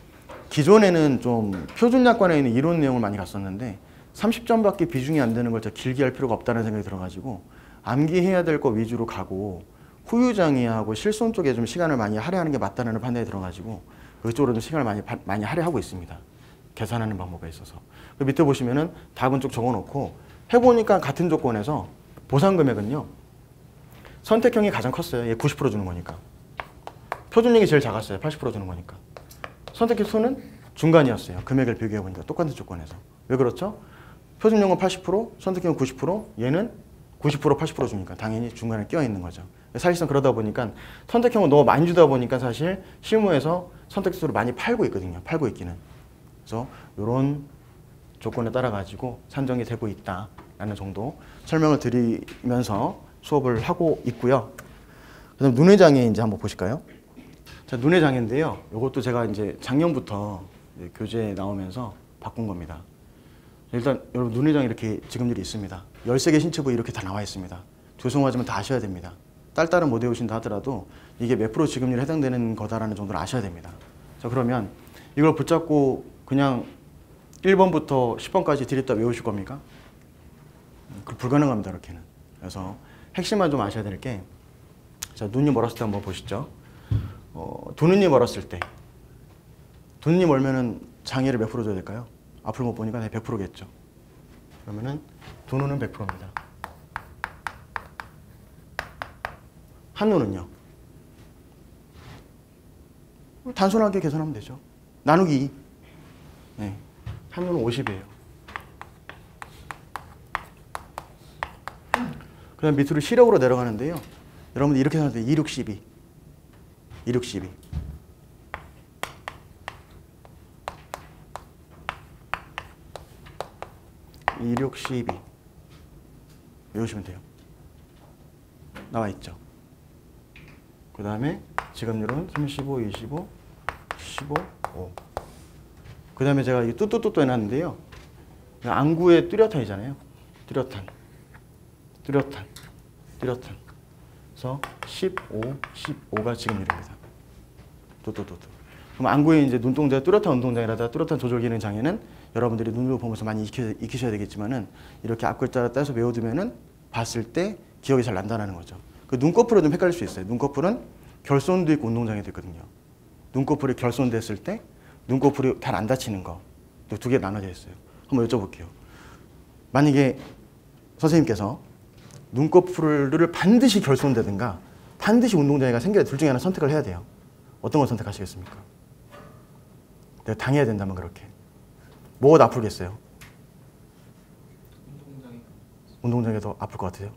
기존에는 좀 표준약관에 있는 이론 내용을 많이 갔었는데 30점밖에 비중이 안 되는 걸 제가 길게 할 필요가 없다는 생각이 들어가지고 암기해야 될 거 위주로 가고 후유장애하고 실손 쪽에 좀 시간을 많이 할애하는 게 맞다는 판단이 들어가지고 그쪽으로 좀 시간을 많이 할애하고 있습니다. 계산하는 방법에 있어서. 그 밑에 보시면은 답은 쭉 적어놓고 해보니까 같은 조건에서 보상 금액은요. 선택형이 가장 컸어요. 얘 90% 주는 거니까. 표준형이 제일 작았어요. 80% 주는 거니까. 선택형 2는 중간이었어요. 금액을 비교해보니까 똑같은 조건에서. 왜 그렇죠? 표준형은 80%, 선택형은 90%, 얘는 90%, 80% 주니까 당연히 중간에 끼어있는 거죠. 사실상 그러다 보니까 선택형은 너무 많이 주다 보니까 사실 실무에서 선택수를 많이 팔고 있거든요. 팔고 있기는. 그래서 이런 조건에 따라 가지고 산정이 되고 있다라는 정도 설명을 드리면서 수업을 하고 있고요. 그다음 눈의 장애 이제 한번 보실까요? 자, 눈의 장애인데요. 이것도 제가 이제 작년부터 이제 교재에 나오면서 바꾼 겁니다. 일단 여러분 눈의 장애 이렇게 지금들이 있습니다. 13개 신체 부위 이렇게 다 나와 있습니다. 죄송하지만 다 아셔야 됩니다. 딸딸은 못 외우신다 하더라도 이게 몇 프로 지급률에 해당되는 거다라는 정도를 아셔야 됩니다. 자, 그러면 이걸 붙잡고 그냥 1번부터 10번까지 드립다 외우실 겁니까? 불가능합니다. 이렇게는. 그래서 핵심만 좀 아셔야 될 게, 자, 눈이 멀었을 때 한번 보시죠. 두 눈이 멀었을 때, 두 눈이 멀면은 장애를 몇 프로 줘야 될까요? 앞을 못 보니까 100%겠죠. 그러면은 두 눈은 100%입니다. 한 눈은요? 단순하게 계산하면 되죠. 나누기 2. 네. 한 눈은 50이에요. 그 다음 밑으로 시력으로 내려가는데요. 여러분들 이렇게 생각하세요. 2, 6, 12. 2, 6, 12. 2, 6, 12. 외우시면 돼요. 나와 있죠. 그 다음에 지급률은 35, 25, 15, 5. 그 다음에 제가 이 뚜뚜뚜뚜 해놨는데요. 안구의 뚜렷한이잖아요. 뚜렷한. 뚜렷한. 뚜렷한. 그래서 15, 15가 지급률입니다. 뚜뚜뚜뚜. 그럼 안구의 이제 눈동자 뚜렷한 운동장애라든가 뚜렷한 조절 기능 장애는 여러분들이 눈으로 보면서 많이 익히셔야 되겠지만은 이렇게 앞글자를 따서 외워두면은 봤을 때 기억이 잘 난다는 거죠. 그 눈꺼풀은 좀 헷갈릴 수 있어요. 눈꺼풀은 결손도 있고 운동장애도 있거든요. 눈꺼풀이 결손됐을 때 눈꺼풀이 잘 안 다치는 거. 두 개 나눠져 있어요. 한번 여쭤볼게요. 만약에 선생님께서 눈꺼풀을 반드시 결손되든가 반드시 운동장애가 생겨야 둘 중에 하나 선택을 해야 돼요. 어떤 걸 선택하시겠습니까? 내가 당해야 된다면 그렇게. 뭐가 더 아프겠어요? 운동장이 더 아플 것 같아요?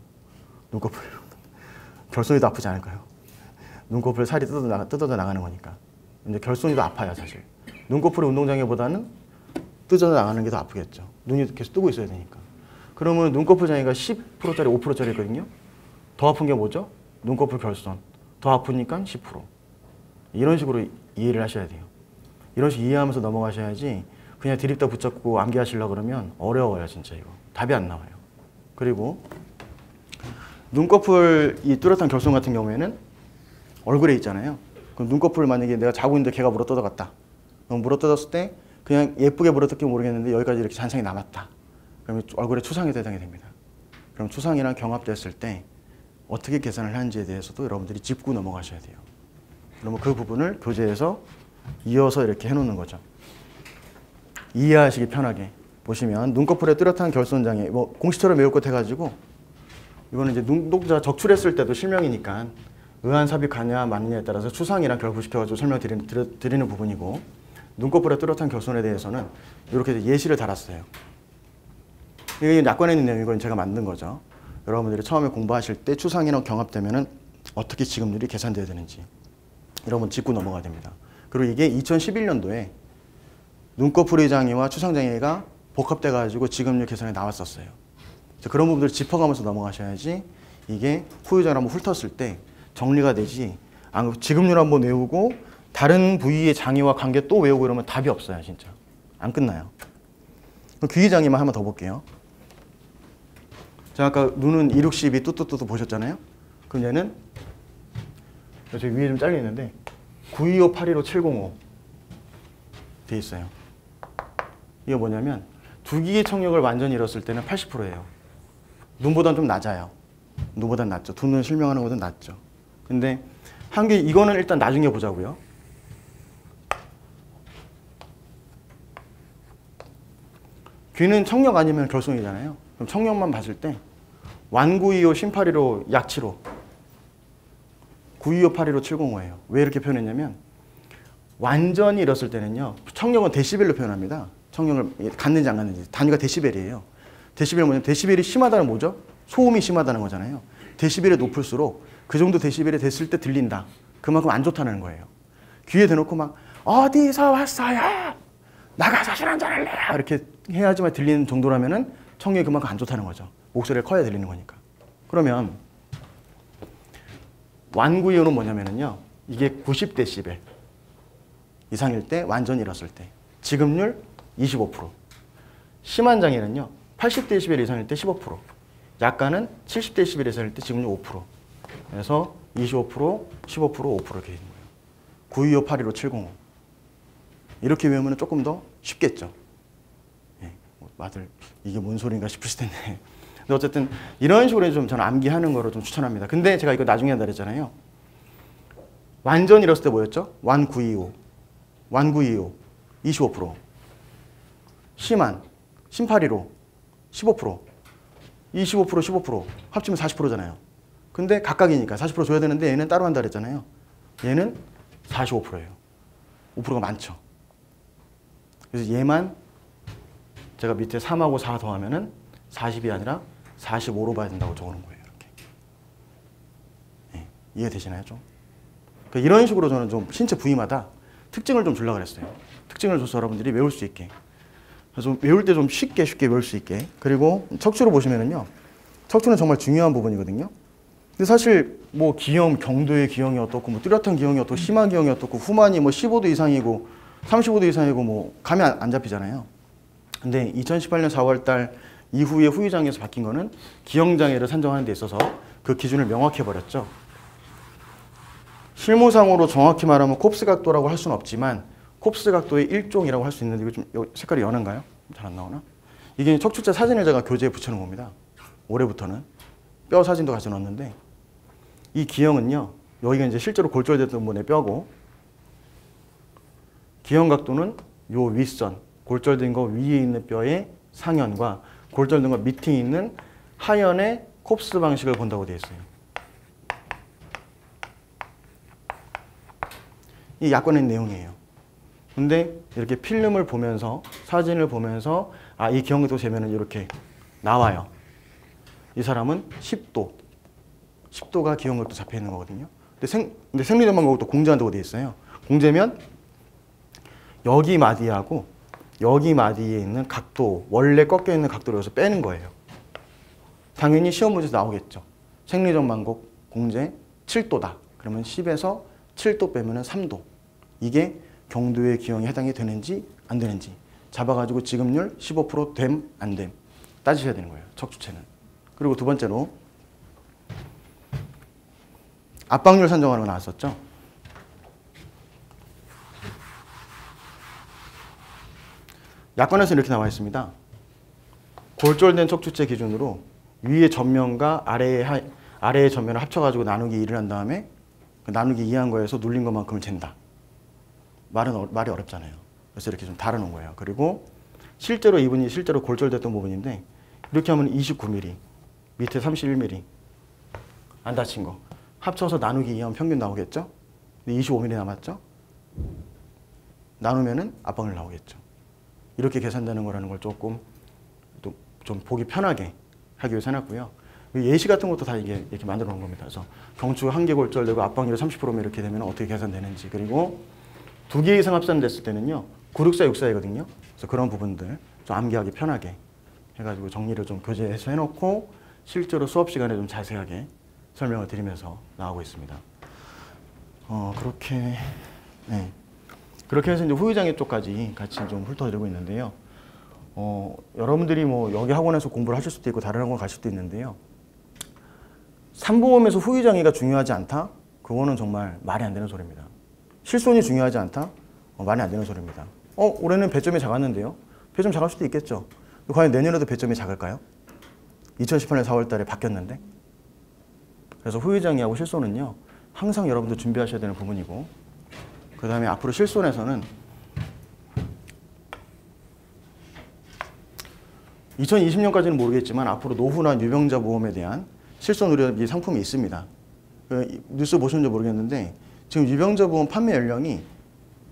눈꺼풀. 결손이 더 아프지 않을까요? 눈꺼풀 살이 뜯어져 나가는 거니까. 근데 결손이 더 아파요, 사실. 눈꺼풀이 운동장애보다는 뜯어져 나가는 게 더 아프겠죠. 눈이 계속 뜨고 있어야 되니까. 그러면 눈꺼풀 장애가 10%짜리, 5%짜리거든요. 더 아픈 게 뭐죠? 눈꺼풀 결손. 더 아프니까 10%. 이런 식으로 이해를 하셔야 돼요. 이런 식으로 이해하면서 넘어가셔야지 그냥 드립다 붙잡고 암기하시려고 그러면 어려워요, 진짜 이거. 답이 안 나와요. 그리고 눈꺼풀 이 뚜렷한 결손 같은 경우에는 얼굴에 있잖아요. 그럼 눈꺼풀 만약에 내가 자고 있는데 걔가 물어뜯어갔다. 그럼 물어뜯었을 때 그냥 예쁘게 물어뜯기 모르겠는데 여기까지 이렇게 잔상이 남았다. 그러면 얼굴에 추상에 해당이 됩니다. 그럼 추상이랑 경합됐을 때 어떻게 계산을 하는지에 대해서도 여러분들이 짚고 넘어가셔야 돼요. 그러면 그 부분을 교재에서 이어서 이렇게 해놓는 거죠. 이해하시기 편하게 보시면 눈꺼풀에 뚜렷한 결손장애, 뭐 공시처럼 외울 것 해가지고 이거는 이제 눈동자 적출했을 때도 실명이니까 의안 삽입하냐 맞느냐에 따라서 추상이랑 결부시켜가지고 설명드리는 부분이고 눈꺼풀에 뚜렷한 결손에 대해서는 이렇게 예시를 달았어요. 이게 약관에 있는 내용 이건 제가 만든 거죠. 여러분들이 처음에 공부하실 때 추상이랑 경합되면은 어떻게 지급률이 계산돼야 되는지 여러분 짚고 넘어가야 됩니다. 그리고 이게 2011년도에 눈꺼풀의 장애와 추상장애가 복합돼가지고 지급률 계산에 나왔었어요. 그런 부분들을 짚어가면서 넘어가셔야지 이게 후유장을 한번 훑었을 때 정리가 되지. 지급률 한번 외우고 다른 부위의 장애와 관계 또 외우고 이러면 답이 없어요, 진짜. 안 끝나요. 귀의장애만 한번 더 볼게요. 제가 아까 눈은 262 뚜뚜뚜뚜 보셨잖아요. 그럼 얘는 저기 위에 좀 잘려 있는데 925, 815, 705 돼 있어요. 이게 뭐냐면 두기의 청력을 완전히 잃었을 때는 80%예요. 눈보다는 좀 낮아요. 눈보다는 낮죠. 두 눈 실명하는 것은 낮죠. 근데 한 개 이거는 일단 나중에 보자고요. 귀는 청력 아니면 결손이잖아요. 그럼 청력만 봤을 때 완925, 신815, 약7호 925, 815, 705예요. 왜 이렇게 표현했냐면 완전히 잃었을 때는요. 청력은 데시벨로 표현합니다. 청력을 갖는지 안 갖는지. 단위가 데시벨이에요. 데시벨이 뭐냐면 데시벨이 심하다는 뭐죠? 소음이 심하다는 거잖아요. 데시벨이 높을수록 그 정도 데시벨이 됐을 때 들린다. 그만큼 안 좋다는 거예요. 귀에 대놓고 막 어디서 왔어요? 나가서 술 한잔 할래요? 이렇게 해야지만 들리는 정도라면은 청력이 그만큼 안 좋다는 거죠. 목소리가 커야 들리는 거니까. 그러면 완구이호는 뭐냐면요. 이게 90데시벨 이상일 때 완전히 잃었을 때 지급률 25%. 심한 장애는요. 80데시벨 이상일 때 15%. 약간은 70데시벨 이상일 때 지급률 5%. 그래서 25%, 15%, 5% 이렇게 되는 거예요. 925, 815, 705. 이렇게 외우면 조금 더 쉽겠죠. 예, 다들 이게 뭔 소리인가 싶으실 텐데. 근데 어쨌든 이런 식으로 좀 저는 암기하는 거를 좀 추천합니다. 근데 제가 이거 나중에 한다 그랬잖아요. 완전 잃었을 때 뭐였죠? 완 925. 완 925. 25%. 심한. 신815. 15%. 25%, 15%. 합치면 40%잖아요. 근데 각각이니까 40% 줘야 되는데 얘는 따로 한다 그랬잖아요. 얘는 45%예요. 5%가 많죠. 그래서 얘만 제가 밑에 3하고 4 더하면은 40이 아니라 45로 봐야 된다고 적어놓은 거예요. 이렇게. 네, 이해되시나요? 좀? 그러니까 이런 식으로 저는 좀 신체 부위마다 특징을 좀 주려고 그랬어요. 특징을 줘서 여러분들이 외울 수 있게. 그래서 외울 때 좀 쉽게 외울 수 있게. 그리고 척추를 보시면은요. 척추는 정말 중요한 부분이거든요. 근데 사실 뭐 기형, 경도의 기형이 어떻고 뭐 뚜렷한 기형이 어떻고 심한 기형이 어떻고 후만이 뭐 15도 이상이고 35도 이상이고 뭐 감이 안 잡히잖아요. 근데 2018년 4월 달 이후에 후유장애에서 바뀐 거는 기형장애를 산정하는 데 있어서 그 기준을 명확히 해버렸죠. 실무상으로 정확히 말하면 콥스 각도라고 할 수는 없지만 콥스 각도의 일종이라고 할 수 있는데 이거 좀 색깔이 연한가요? 잘 안 나오나? 이게 척추자 사진을 제가 교재에 붙여놓은 겁니다. 올해부터는. 뼈 사진도 가져 넣었는데 이 기형은요. 여기가 이제 실제로 골절됐던 분의 뼈고 기형 각도는 요 윗선, 골절된 거 위에 있는 뼈의 상현과 골절된 거 밑에 있는 하현의 콥스 방식을 본다고 되어 있어요. 이 약관의 내용이에요. 근데 이렇게 필름을 보면서 사진을 보면서 아, 이 기형도 재면은 이렇게 나와요. 이 사람은 10도. 10도가 기형각도 잡혀 있는 거거든요. 근데 생리전망곡도 공제한다고 되어 있어요. 공제면 여기 마디하고 여기 마디에 있는 각도, 원래 꺾여 있는 각도를 여기서 빼는 거예요. 당연히 시험 문제에서 나오겠죠. 생리전망곡 공제 7도다. 그러면 10에서 7도 빼면 3도. 이게 경도의 기형에 해당이 되는지 안 되는지 잡아가지고 지급률 15% 됨, 안 됨 따지셔야 되는 거예요. 척추체는. 그리고 두 번째로 압박률 산정하는 거 나왔었죠. 약관에서 이렇게 나와 있습니다. 골절된 척추체 기준으로 위의 전면과 아래의 전면을 합쳐가지고 나누기 2를 한 다음에 그 나누기 2한 거에서 눌린 것만큼을 잰다. 말이 어렵잖아요. 그래서 이렇게 좀 다뤄놓은 거예요. 그리고 실제로 이분이 실제로 골절됐던 부분인데 이렇게 하면 29mm, 밑에 31mm 안 다친 거 합쳐서 나누기 2하면 평균 나오겠죠? 근데 25mm 남았죠? 나누면은 압박률 나오겠죠. 이렇게 계산되는 거라는 걸 조금 좀 보기 편하게 하기 위해서 해놨고요. 예시 같은 것도 다 이렇게 만들어 놓은 겁니다. 그래서 경추 한 개 골절되고 압박률이 30%면 이렇게 되면 어떻게 계산되는지, 그리고 2개 이상 합산됐을 때는요 964, 64이거든요. 그래서 그런 부분들 좀 암기하기 편하게 해가지고 정리를 좀 교재에서 해놓고 실제로 수업 시간에 좀 자세하게 설명을 드리면서 나오고 있습니다. 그렇게 해서 이제 후유장애 쪽까지 같이 좀 훑어드리고 있는데요. 여러분들이 뭐 여기 학원에서 공부를 하실 수도 있고 다른 학원 갈 수도 있는데요. 산보험에서 후유장애가 중요하지 않다? 그거는 정말 말이 안 되는 소리입니다. 실손이 중요하지 않다? 말이 안 되는 소리입니다. 올해는 배점이 작았는데요. 배점 작을 수도 있겠죠. 과연 내년에도 배점이 작을까요? 2018년 4월 달에 바뀌었는데. 그래서 후유장애하고 실손은요. 항상 여러분들 준비하셔야 되는 부분이고, 그 다음에 앞으로 실손에서는 2020년까지는 모르겠지만 앞으로 노후나 유병자 보험에 대한 실손 의료 상품이 있습니다. 뉴스 보셨는지 모르겠는데 지금 유병자 보험 판매 연령이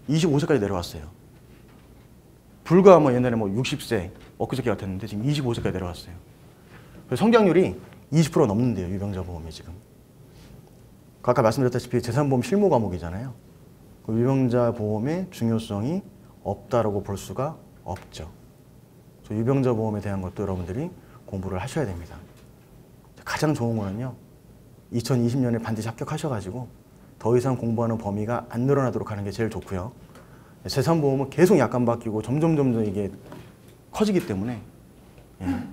25세까지 내려왔어요. 불과 뭐 옛날에 뭐 60세 엊그저께 같았는데 지금 25세까지 내려왔어요. 성장률이 20% 넘는데요. 유병자 보험이 지금. 아까 말씀드렸다시피 재산보험 실무 과목이잖아요. 그 유병자 보험의 중요성이 없다라고 볼 수가 없죠. 유병자 보험에 대한 것도 여러분들이 공부를 하셔야 됩니다. 가장 좋은 거는요. 2020년에 반드시 합격하셔가지고 더 이상 공부하는 범위가 안 늘어나도록 하는 게 제일 좋고요. 재산보험은 계속 약관 바뀌고 점점 이게 커지기 때문에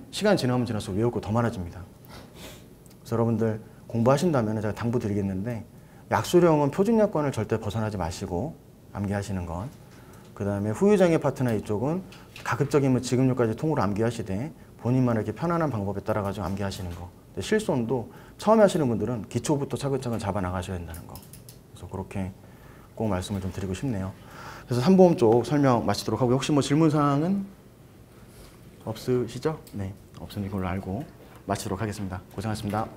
시간 지나면 지날수록 외울 거 더 많아집니다. 그래서 여러분들 공부하신다면 제가 당부 드리겠는데 약수령은 표준약관을 절대 벗어나지 마시고 암기하시는 것. 그 다음에 후유장애 파트너 이쪽은 가급적이면 지급률까지 통으로 암기하시되 본인만 이렇게 편안한 방법에 따라가지고 암기하시는 거. 실손도 처음에 하시는 분들은 기초부터 차근차근 잡아 나가셔야 된다는 거. 그래서 그렇게 꼭 말씀을 좀 드리고 싶네요. 그래서 산보험 쪽 설명 마치도록 하고, 혹시 뭐 질문사항은 없으시죠? 네, 없으니 그걸로 알고 마치도록 하겠습니다. 고생하셨습니다.